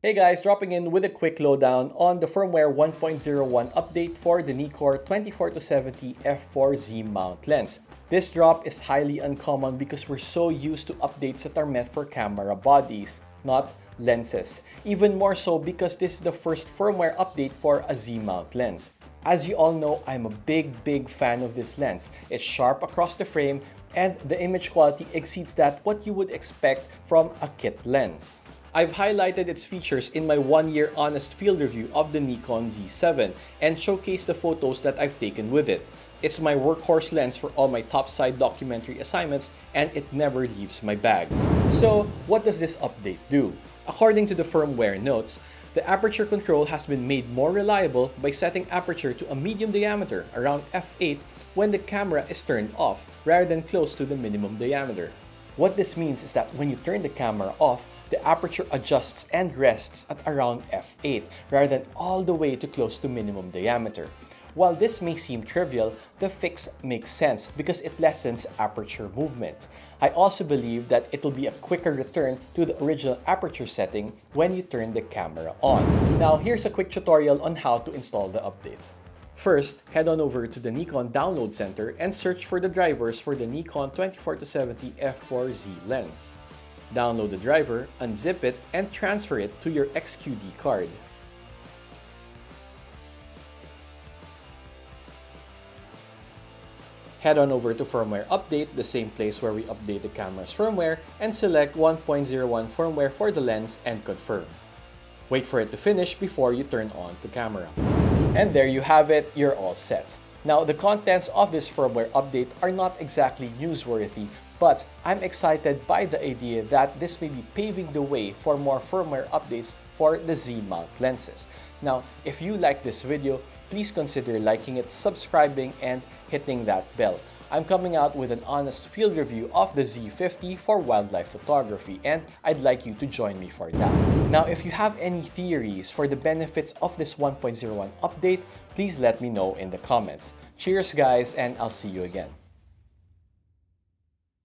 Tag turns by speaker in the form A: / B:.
A: Hey guys, dropping in with a quick lowdown on the Firmware 1.01 update for the Nikon 24-70 f4Z mount lens. This drop is highly uncommon because we're so used to updates that are meant for camera bodies, not lenses. Even more so because this is the first firmware update for a Z mount lens. As you all know, I'm a big fan of this lens. It's sharp across the frame and the image quality exceeds that what you would expect from a kit lens. I've highlighted its features in my 1-year honest field review of the Nikon Z7 and showcased the photos that I've taken with it. It's my workhorse lens for all my topside documentary assignments and it never leaves my bag. So what does this update do? According to the firmware notes, the aperture control has been made more reliable by setting aperture to a medium diameter around f8 when the camera is turned off rather than close to the minimum diameter. What this means is that when you turn the camera off, the aperture adjusts and rests at around f8 rather than all the way to close to minimum diameter. While this may seem trivial, the fix makes sense because it lessens aperture movement. I also believe that it will be a quicker return to the original aperture setting when you turn the camera on. Now here's a quick tutorial on how to install the update. First, head on over to the Nikon Download Center and search for the drivers for the Nikon 24-70 f4Z lens. Download the driver, unzip it, and transfer it to your XQD card. Head on over to Firmware Update, the same place where we update the camera's firmware, and select 1.01 firmware for the lens and confirm. Wait for it to finish before you turn on the camera. And there you have it, you're all set. Now, the contents of this firmware update are not exactly newsworthy, but I'm excited by the idea that this may be paving the way for more firmware updates for the Z mount lenses. Now, if you like this video, please consider liking it, subscribing, and hitting that bell. I'm coming out with an honest field review of the Z50 for wildlife photography, and I'd like you to join me for that. Now, if you have any theories for the benefits of this 1.01 update, please let me know in the comments. Cheers guys, and I'll see you again.